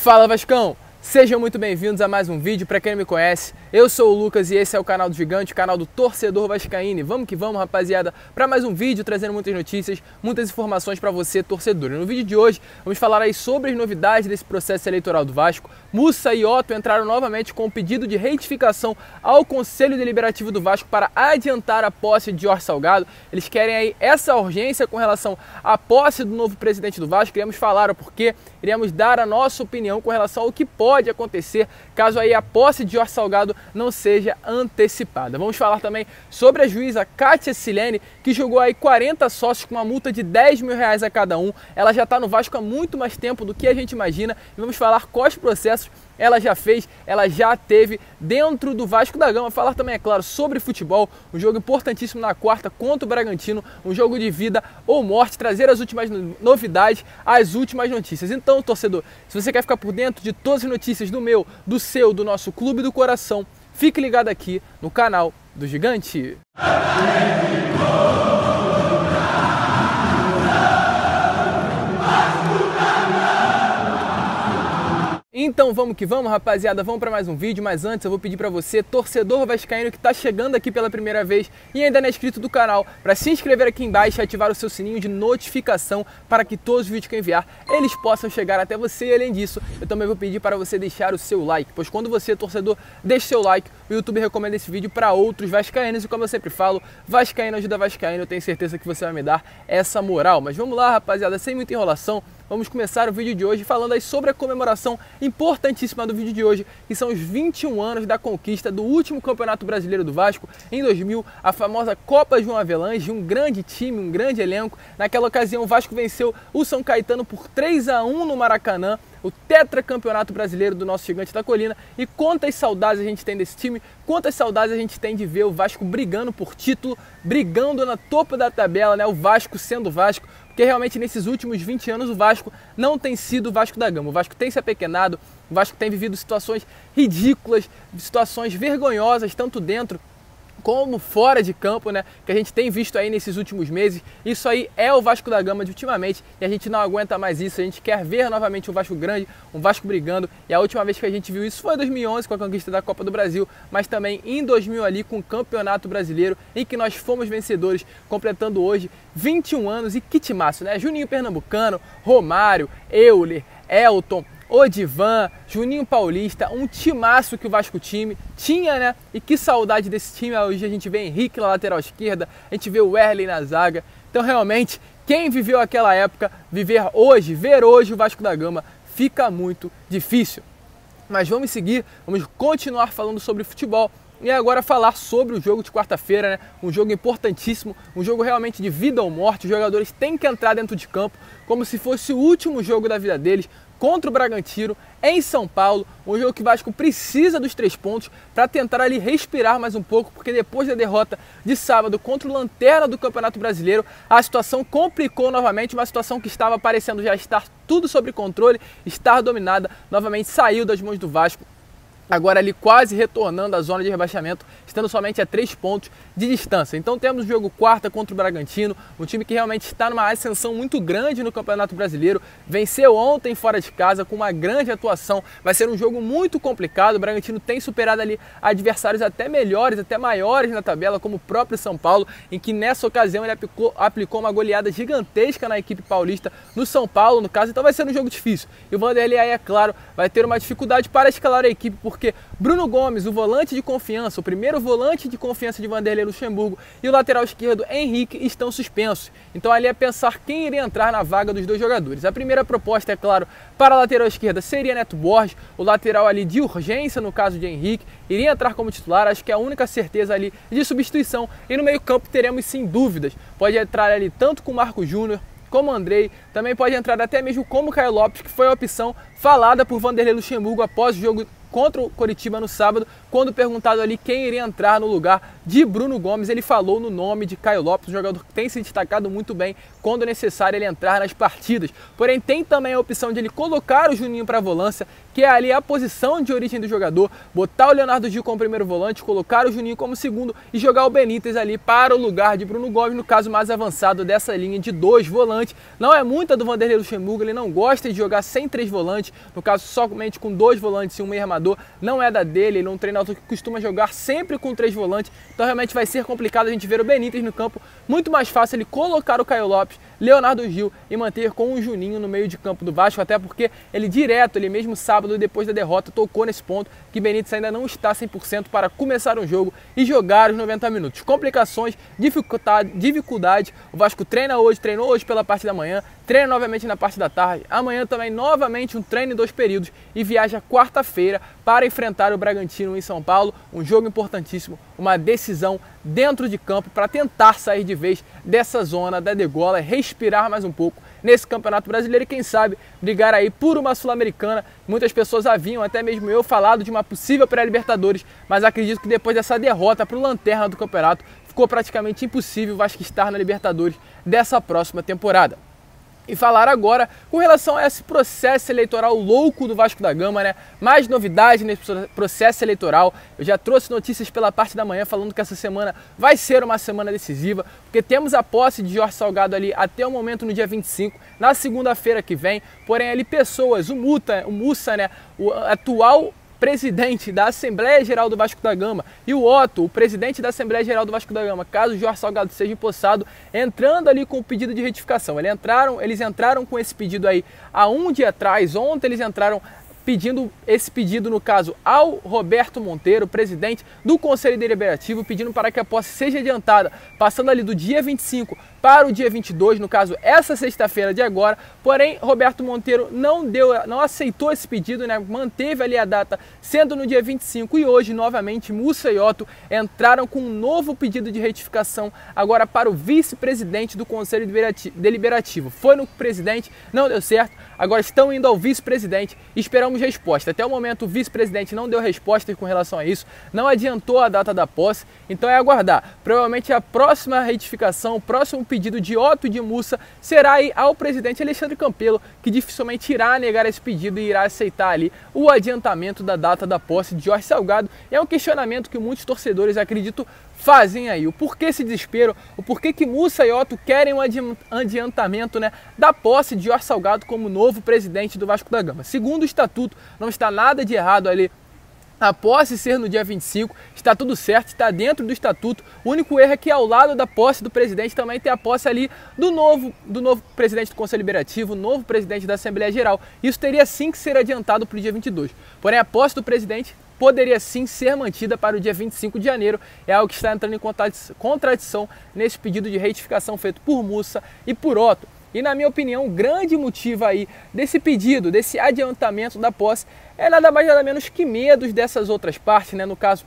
Fala Vascão! Sejam muito bem-vindos a mais um vídeo. Para quem não me conhece, eu sou o Lucas e esse é o canal do Gigante, o canal do torcedor vascaíno. Vamos que vamos, rapaziada, para mais um vídeo trazendo muitas notícias, muitas informações para você, torcedor. E no vídeo de hoje, vamos falar aí sobre as novidades desse processo eleitoral do Vasco. Mussa e Otto entraram novamente com um pedido de retificação ao Conselho Deliberativo do Vasco para adiantar a posse de Jorge Salgado. Eles querem aí essa urgência com relação à posse do novo presidente do Vasco. Iremos falar o porquê, iremos dar a nossa opinião com relação ao que pode acontecer caso aí a posse de Jorge Salgado não seja antecipada. Vamos falar também sobre a juíza Kátia Silene, que jogou aí 40 sócios com uma multa de R$10 mil a cada um. Ela já está no Vasco há muito mais tempo do que a gente imagina e vamos falar quais processos ela já fez, ela já teve dentro do Vasco da Gama. Falar também, é claro, sobre futebol, um jogo importantíssimo na quarta contra o Bragantino, um jogo de vida ou morte, trazer as últimas novidades, as últimas notícias. Então, torcedor, se você quer ficar por dentro de todas as notícias do meu, do seu, do nosso clube do coração, fique ligado aqui no canal do Gigante. Então vamos que vamos, rapaziada, vamos para mais um vídeo, mas antes eu vou pedir para você, torcedor vascaíno que está chegando aqui pela primeira vez e ainda não é inscrito do canal, para se inscrever aqui embaixo e ativar o seu sininho de notificação para que todos os vídeos que eu enviar, eles possam chegar até você. E além disso, eu também vou pedir para você deixar o seu like, pois quando você, torcedor, deixa o seu like, o YouTube recomenda esse vídeo para outros vascaínos e como eu sempre falo, vascaíno ajuda vascaíno, eu tenho certeza que você vai me dar essa moral. Mas vamos lá, rapaziada, sem muita enrolação, vamos começar o vídeo de hoje falando aí sobre a comemoração importantíssima do vídeo de hoje, que são os 21 anos da conquista do último Campeonato Brasileiro do Vasco, em 2000, a famosa Copa João Avelange, um grande time, um grande elenco. Naquela ocasião o Vasco venceu o São Caetano por 3-1 no Maracanã, o tetracampeonato brasileiro do nosso Gigante da Colina. E quantas saudades a gente tem desse time, quantas saudades a gente tem de ver o Vasco brigando por título, brigando na topo da tabela, né? O Vasco sendo o Vasco, porque realmente nesses últimos 20 anos o Vasco não tem sido o Vasco da Gama. O Vasco tem se apequenado, o Vasco tem vivido situações ridículas, situações vergonhosas, tanto dentro como fora de campo, né, que a gente tem visto aí nesses últimos meses. Isso aí é o Vasco da Gama de ultimamente e a gente não aguenta mais isso. A gente quer ver novamente um Vasco grande, um Vasco brigando, e a última vez que a gente viu isso foi em 2011 com a conquista da Copa do Brasil, mas também em 2000 ali com o Campeonato Brasileiro, em que nós fomos vencedores, completando hoje 21 anos. E que timaço, né? Juninho Pernambucano, Romário, Euler, Elton, Odivan, Juninho Paulista, um timaço que o Vasco tinha, né? E que saudade desse time. Hoje a gente vê Henrique na lateral esquerda, a gente vê o Wesley na zaga. Então realmente, quem viveu aquela época, ver hoje o Vasco da Gama fica muito difícil. Mas vamos seguir, vamos continuar falando sobre futebol. E agora falar sobre o jogo de quarta-feira, né? Um jogo importantíssimo, um jogo realmente de vida ou morte. Os jogadores têm que entrar dentro de campo como se fosse o último jogo da vida deles, contra o Bragantino, em São Paulo. Um jogo que o Vasco precisa dos 3 pontos para tentar ali respirar mais um pouco, porque depois da derrota de sábado contra o Lanterna do Campeonato Brasileiro, a situação complicou novamente, uma situação que estava parecendo já estar tudo sob controle, estar dominada, novamente saiu das mãos do Vasco. Agora ali quase retornando à zona de rebaixamento, estando somente a 3 pontos de distância. Então temos o jogo quarta contra o Bragantino, um time que realmente está numa ascensão muito grande no Campeonato Brasileiro. Venceu ontem fora de casa com uma grande atuação, vai ser um jogo muito complicado. O Bragantino tem superado ali adversários até melhores, até maiores na tabela, como o próprio São Paulo, em que nessa ocasião ele aplicou uma goleada gigantesca na equipe paulista, no São Paulo no caso. Então vai ser um jogo difícil. E o Vanderlei aí, é claro, vai ter uma dificuldade para escalar a equipe, porque Bruno Gomes, o volante de confiança, o primeiro volante de confiança de Vanderlei Luxemburgo, e o lateral esquerdo Henrique estão suspensos. Então ali é pensar quem iria entrar na vaga dos dois jogadores. A primeira proposta, é claro, para a lateral esquerda seria Neto Borges, o lateral ali de urgência no caso de Henrique, iria entrar como titular, acho que é a única certeza ali de substituição. E no meio campo teremos sim dúvidas, pode entrar ali tanto com o Marco Júnior, como Andrei, também pode entrar até mesmo como Caio Lopes, que foi a opção falada por Vanderlei Luxemburgo após o jogo contra o Coritiba no sábado, quando perguntado ali quem iria entrar no lugar de Bruno Gomes, ele falou no nome de Caio Lopes, um jogador que tem se destacado muito bem quando necessário ele entrar nas partidas. Porém, tem também a opção de ele colocar o Juninho para a volância, que é ali a posição de origem do jogador, botar o Leonardo Gil como primeiro volante, colocar o Juninho como segundo e jogar o Benítez ali para o lugar de Bruno Gomes, no caso mais avançado dessa linha de 2 volantes. Não é muita do Vanderlei Luxemburgo, ele não gosta de jogar sem 3 volantes, no caso somente com 2 volantes e um meio armador, não é da dele, ele é um treinador que costuma jogar sempre com 3 volantes, então realmente vai ser complicado a gente ver o Benítez no campo, muito mais fácil ele colocar o Caio Lopes, Leonardo Gil e manter com o Juninho no meio de campo do Vasco, até porque ele mesmo sábado, depois da derrota, tocou nesse ponto que Benítez ainda não está 100% para começar um jogo e jogar os 90 minutos. Complicações, dificuldade, o Vasco treinou hoje pela parte da manhã, treina novamente na parte da tarde, amanhã também novamente um treino em 2 períodos e viaja quarta-feira para enfrentar o Bragantino em São Paulo, um jogo importantíssimo, uma decisão dentro de campo para tentar sair de vez dessa zona da degola e respirar mais um pouco nesse Campeonato Brasileiro e quem sabe brigar aí por uma Sul-Americana. Muitas pessoas haviam, até mesmo eu, falado de uma possível pré-Libertadores, mas acredito que depois dessa derrota para o lanterna do campeonato, ficou praticamente impossível o Vasco estar na Libertadores dessa próxima temporada. E falar agora com relação a esse processo eleitoral louco do Vasco da Gama, né? Mais novidades nesse processo eleitoral. Eu já trouxe notícias pela parte da manhã falando que essa semana vai ser uma semana decisiva, porque temos a posse de Jorge Salgado ali até o momento no dia 25, na segunda-feira que vem. Porém, ali pessoas, o Mussa, né? O atual presidente da Assembleia Geral do Vasco da Gama, e o Otto, o presidente da Assembleia Geral do Vasco da Gama, caso o Jorge Salgado seja empossado, entrando ali com o pedido de retificação. Eles entraram com esse pedido aí há um dia atrás, ontem eles entraram pedindo esse pedido, no caso, ao Roberto Monteiro, presidente do Conselho Deliberativo, pedindo para que a posse seja adiantada, passando ali do dia 25 para o dia 22, no caso, essa sexta-feira de agora. Porém, Roberto Monteiro não aceitou esse pedido, né? Manteve ali a data sendo no dia 25 e hoje, novamente, Mussa e Otto entraram com um novo pedido de retificação agora para o vice-presidente do Conselho Deliberativo. Foi no presidente, não deu certo, agora estão indo ao vice-presidente, esperamos resposta. Até o momento o vice-presidente não deu resposta com relação a isso, não adiantou a data da posse, então é aguardar. Provavelmente a próxima retificação, o próximo pedido de Otto e de Mussa será aí ao presidente Alexandre Campelo, que dificilmente irá negar esse pedido e irá aceitar ali o adiantamento da data da posse de Jorge Salgado. É um questionamento que muitos torcedores, acredito, fazem aí. O porquê esse desespero, o porquê que Mussa e Otto querem um adiantamento, né, da posse de Jorge Salgado como novo presidente do Vasco da Gama. Segundo o estatuto, não está nada de errado ali a posse ser no dia 25, está tudo certo, está dentro do estatuto. O único erro é que ao lado da posse do presidente também tem a posse ali do novo presidente do Conselho Deliberativo, o novo presidente da Assembleia Geral. Isso teria sim que ser adiantado para o dia 22. Porém, a posse do presidente poderia sim ser mantida para o dia 25 de janeiro. É algo que está entrando em contradição nesse pedido de retificação feito por Mussa e por Otto. E na minha opinião, o grande motivo aí desse pedido, desse adiantamento da posse, é nada mais nada menos que medos dessas outras partes, né? No caso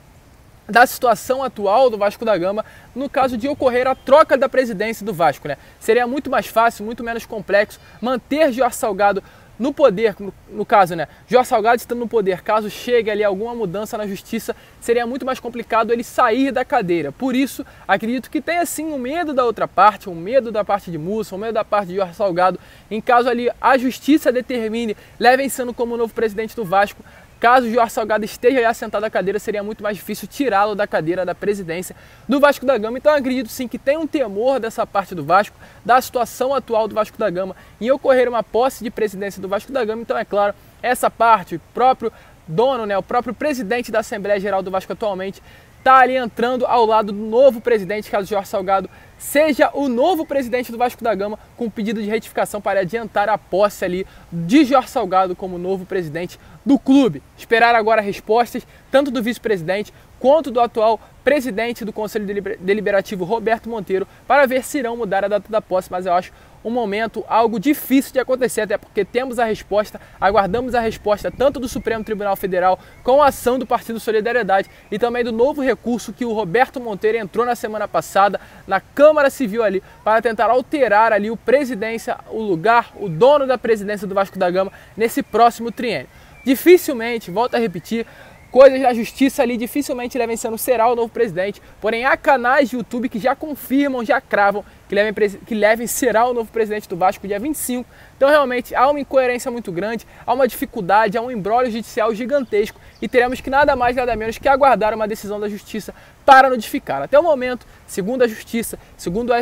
da situação atual do Vasco da Gama, no caso de ocorrer a troca da presidência do Vasco, né? Seria muito mais fácil, muito menos complexo manter Jorge Salgado no poder, no caso, né? Jorge Salgado estando no poder, caso chegue ali alguma mudança na justiça, seria muito mais complicado ele sair da cadeira. Por isso, acredito que tenha sim um medo da outra parte, um medo da parte de Mussa, um medo da parte de Jorge Salgado, em caso ali a justiça determine, levem sendo como novo presidente do Vasco. Caso o Jorge Salgado esteja já sentado na cadeira, seria muito mais difícil tirá-lo da cadeira da presidência do Vasco da Gama. Então acredito sim que tem um temor dessa parte do Vasco, da situação atual do Vasco da Gama, em ocorrer uma posse de presidência do Vasco da Gama. Então é claro, essa parte, o próprio dono, né, o próprio presidente da Assembleia Geral do Vasco atualmente, está ali entrando ao lado do novo presidente, caso Jorge Salgado seja o novo presidente do Vasco da Gama, com um pedido de retificação para adiantar a posse ali de Jorge Salgado como novo presidente do clube. Esperar agora respostas, tanto do vice-presidente quanto do atual presidente do Conselho Deliberativo, Roberto Monteiro, para ver se irão mudar a data da posse, mas eu acho um momento algo difícil de acontecer, até porque temos a resposta, aguardamos a resposta tanto do Supremo Tribunal Federal com a ação do Partido Solidariedade e também do novo recurso que o Roberto Monteiro entrou na semana passada na Câmara Civil ali para tentar alterar ali o dono da presidência do Vasco da Gama nesse próximo triênio. dificilmente, volto a repetir, coisas na justiça ali dificilmente devem ser, será o novo presidente, porém há canais de YouTube que já confirmam, já cravam que Levin será o novo presidente do Vasco dia 25. Então realmente há uma incoerência muito grande, há uma dificuldade, há um imbróglio judicial gigantesco e teremos que nada mais nada menos que aguardar uma decisão da justiça para notificar. Até o momento, segundo a justiça, segundo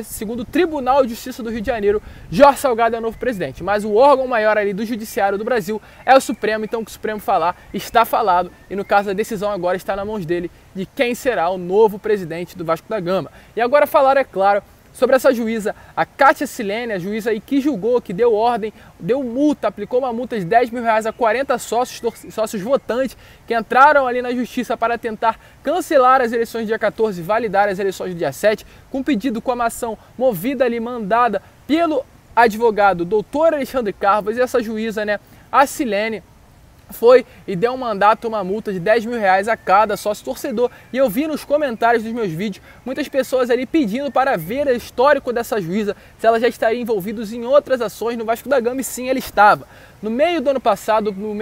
o Tribunal de Justiça do Rio de Janeiro, Jorge Salgado é o novo presidente, mas o órgão maior ali do judiciário do Brasil é o Supremo, então o que o Supremo falar está falado e no caso a decisão agora está nas mãos dele de quem será o novo presidente do Vasco da Gama. E agora falar, é claro, sobre essa juíza, a Kátia Silene, a juíza aí que julgou, que deu ordem, deu multa, aplicou uma multa de R$10 mil a 40 sócios votantes que entraram ali na justiça para tentar cancelar as eleições do dia 14 e validar as eleições do dia 7, com pedido, com uma ação movida ali, mandada pelo advogado doutor Alexandre Carvas, e essa juíza, né, a Silene, foi e deu um mandato, uma multa de R$10 mil a cada sócio torcedor. E eu vi nos comentários dos meus vídeos muitas pessoas ali pedindo para ver o histórico dessa juíza, se ela já estaria envolvida em outras ações no Vasco da Gama, e sim, ela estava. No meio do ano passado, no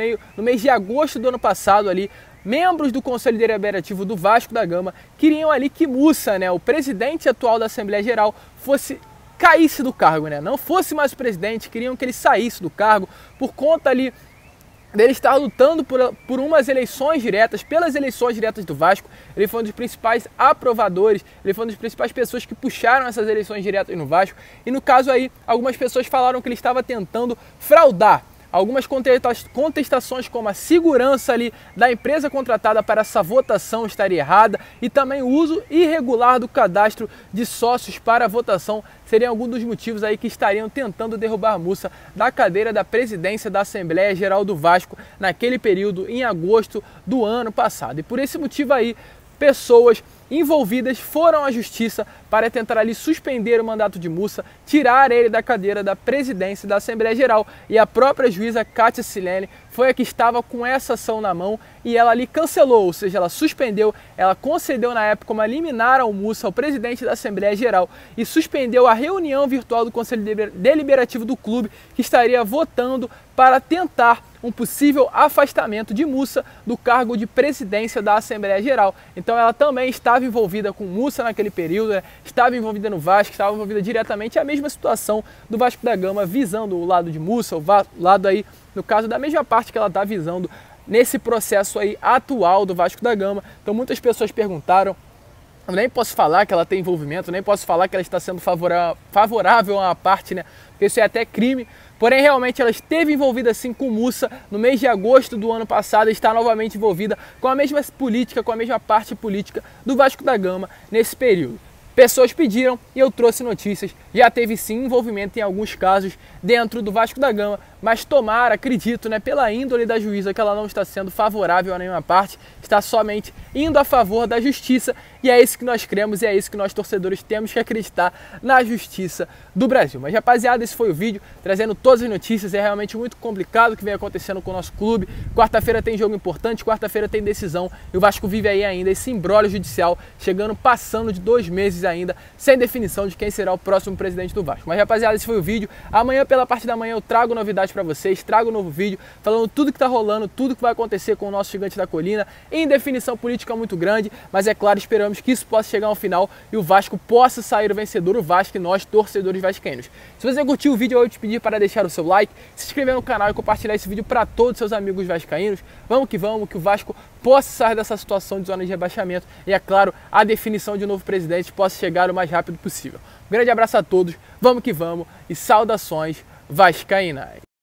mês de agosto do ano passado ali, membros do Conselho Deliberativo do Vasco da Gama queriam ali que Mussa, né, o presidente atual da Assembleia Geral, caísse do cargo, né? Não fosse mais o presidente, queriam que ele saísse do cargo por conta ali dele estar lutando por umas eleições diretas, pelas eleições diretas do Vasco. Ele foi um dos principais aprovadores, ele foi uma das principais pessoas que puxaram essas eleições diretas no Vasco. E no caso aí, algumas pessoas falaram que ele estava tentando fraudar. Algumas contestações, como a segurança ali da empresa contratada para essa votação estaria errada, e também o uso irregular do cadastro de sócios para a votação seriam alguns dos motivos aí que estariam tentando derrubar Mussa da cadeira da presidência da Assembleia Geral do Vasco naquele período, em agosto do ano passado. E por esse motivo aí, pessoas envolvidas foram à justiça para tentar ali suspender o mandato de Mussa, tirar ele da cadeira da presidência da Assembleia Geral, e a própria juíza Kátia Silene foi a que estava com essa ação na mão e ela ali cancelou, ou seja, ela suspendeu, ela concedeu na época uma liminar ao Mussa, ao presidente da Assembleia Geral, e suspendeu a reunião virtual do Conselho Deliberativo do clube, que estaria votando para tentar um possível afastamento de Mussa do cargo de presidência da Assembleia Geral. Então ela também estava envolvida com Mussa naquele período, né? Estava envolvida no Vasco, estava envolvida diretamente, a mesma situação do Vasco da Gama, visando o lado de Mussa, o lado aí, no caso, da mesma parte que ela está visando nesse processo aí atual do Vasco da Gama. Então muitas pessoas perguntaram, eu nem posso falar que ela tem envolvimento, nem posso falar que ela está sendo favorável a uma parte, né? Porque isso é até crime. Porém, realmente ela esteve envolvida sim com Mussa no mês de agosto do ano passado e está novamente envolvida com a mesma política, com a mesma parte política do Vasco da Gama nesse período. Pessoas pediram e eu trouxe notícias, já teve sim envolvimento em alguns casos dentro do Vasco da Gama, mas tomara, acredito, né, pela índole da juíza, que ela não está sendo favorável a nenhuma parte, está somente indo a favor da justiça, e é isso que nós cremos e é isso que nós torcedores temos que acreditar na justiça do Brasil. Mas rapaziada, esse foi o vídeo, trazendo todas as notícias. É realmente muito complicado o que vem acontecendo com o nosso clube. Quarta-feira tem jogo importante, quarta-feira tem decisão, e o Vasco vive aí ainda esse imbróglio judicial, passando de 2 meses ainda, sem definição de quem será o próximo presidente do Vasco. Mas rapaziada, esse foi o vídeo. Amanhã, pela parte da manhã, eu trago novidades para vocês, trago um novo vídeo, falando tudo que tá rolando, tudo que vai acontecer com o nosso gigante da colina, em definição política muito grande, mas é claro, esperamos que isso possa chegar ao final e o Vasco possa sair o vencedor, o Vasco e nós, torcedores vascaínos. Se você curtiu o vídeo, eu vou te pedir para deixar o seu like, se inscrever no canal e compartilhar esse vídeo para todos os seus amigos vascaínos. Vamos, que o Vasco possa sair dessa situação de zona de rebaixamento e, é claro, a definição de um novo presidente possa chegar o mais rápido possível. Um grande abraço a todos, vamos que vamos e saudações vascaínas!